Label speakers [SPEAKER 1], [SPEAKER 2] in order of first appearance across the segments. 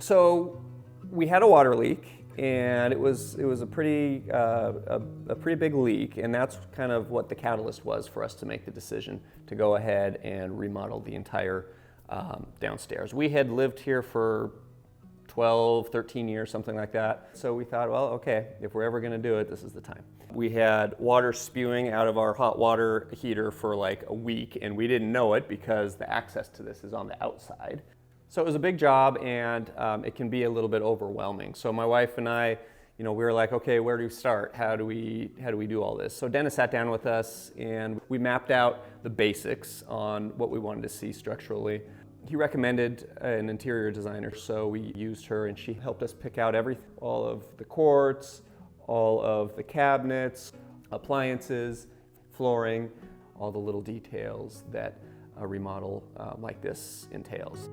[SPEAKER 1] So we had a water leak, and it was a pretty big leak, and that's kind of what the catalyst was for us to make the decision to go ahead and remodel the entire downstairs. We had lived here for 12, 13 years, something like that. So we thought, well, okay, if we're ever gonna do it, this is the time. We had water spewing out of our hot water heater for like a week, and we didn't know it because the access to this is on the outside. So it was a big job, and it can be a little bit overwhelming. So my wife and I, we were like, okay, where do we start? How do we do all this? So Dennis sat down with us, and we mapped out the basics on what we wanted to see structurally. He recommended an interior designer, so we used her, and she helped us pick out everything, all of the quartz, all of the cabinets, appliances, flooring, all the little details that a remodel like this entails.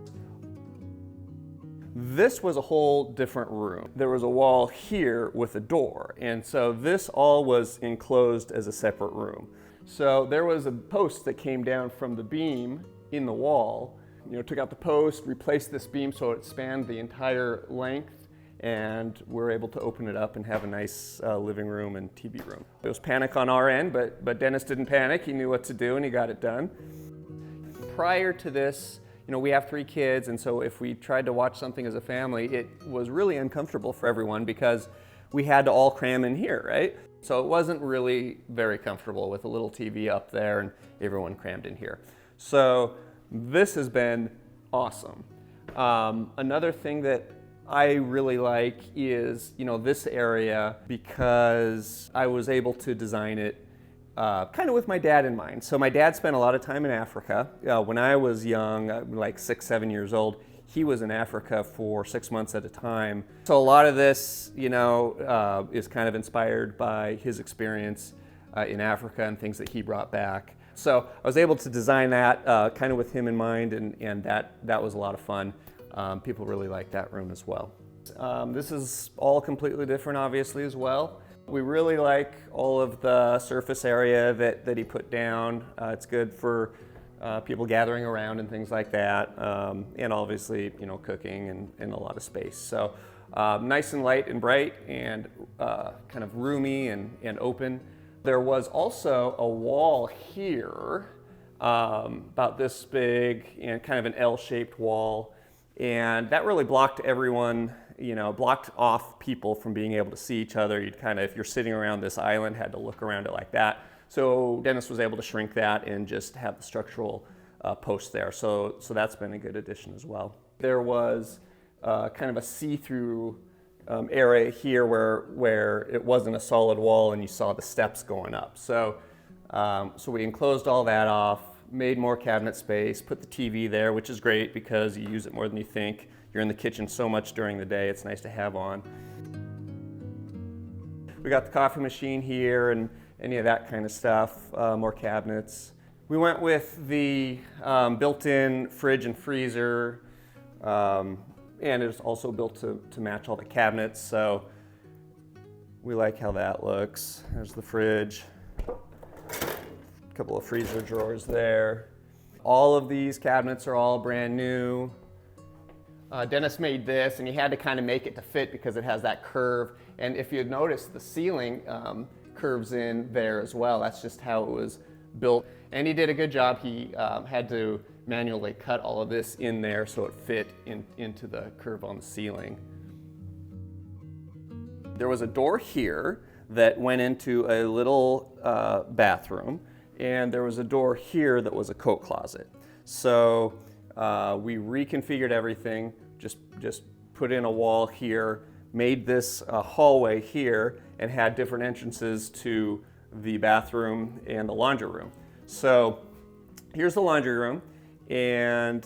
[SPEAKER 1] This was a whole different room. There was a wall here with a door, and so this all was enclosed as a separate room. So there was a post that came down from the beam in the wall. Took out the post, replaced this beam so it spanned the entire length, and we're able to open it up and have a nice living room and TV room. There was panic on our end, but Dennis didn't panic. He knew what to do, and he got it done. Prior to this, we have 3 kids, and so if we tried to watch something as a family, it was really uncomfortable for everyone because we had to all cram in here, right? So it wasn't really very comfortable with a little TV up there and everyone crammed in here. So this has been awesome. Another thing that I really like is, this area, because I was able to design it kind of with my dad in mind. So my dad spent a lot of time in Africa. When I was young, like 6, 7 years old, he was in Africa for 6 months at a time. So a lot of this, is kind of inspired by his experience in Africa and things that he brought back. So I was able to design that kind of with him in mind, and that was a lot of fun. People really liked that room as well. This is all completely different, obviously, as well. We really like all of the surface area that he put down. It's good for people gathering around and things like that, and obviously, cooking and a lot of space. So nice and light and bright and kind of roomy and open. There was also a wall here, about this big, and kind of an L-shaped wall, and that really blocked everyone, blocked off people from being able to see each other. You'd kind of, if you're sitting around this island, had to look around it like that. So Dennis was able to shrink that and just have the structural post there. So that's been a good addition as well. There was kind of a see-through area here where it wasn't a solid wall and you saw the steps going up. So we enclosed all that off, made more cabinet space, put the TV there, which is great because you use it more than you think. You're in the kitchen so much during the day, it's nice to have on. We got the coffee machine here and any of that kind of stuff, more cabinets. We went with the built-in fridge and freezer, and it's also built to match all the cabinets, so we like how that looks. There's the fridge, a couple of freezer drawers there. All of these cabinets are all brand new. Dennis made this, and he had to kind of make it to fit because it has that curve, and if you notice, the ceiling curves in there as well. That's just how it was built, and he did a good job. He had to manually cut all of this in there so it fit into the curve on the ceiling. There was a door here that went into a little bathroom, and there was a door here that was a coat closet. So we reconfigured everything, just put in a wall here, made this hallway here, and had different entrances to the bathroom and the laundry room. So here's the laundry room, and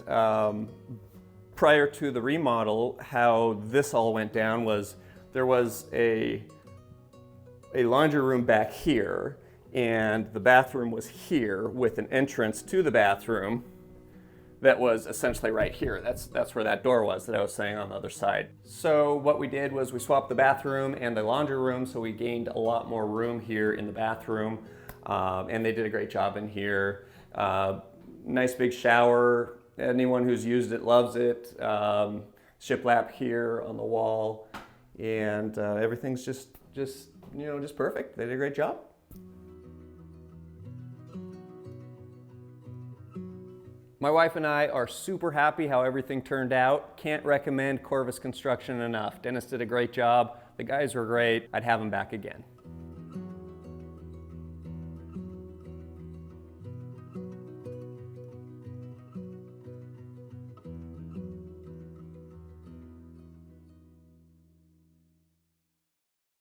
[SPEAKER 1] prior to the remodel, how this all went down was there was a laundry room back here, and the bathroom was here with an entrance to the bathroom that was essentially right here. That's where that door was that I was saying on the other side. So what we did was we swapped the bathroom and the laundry room, so we gained a lot more room here in the bathroom, and they did a great job in here. Nice big shower. Anyone who's used it loves it. It's shiplap here on the wall, and everything's just perfect. They did a great job. My wife and I are super happy how everything turned out. Can't recommend Corvus Construction enough. Dennis did a great job. The guys were great. I'd have them back again.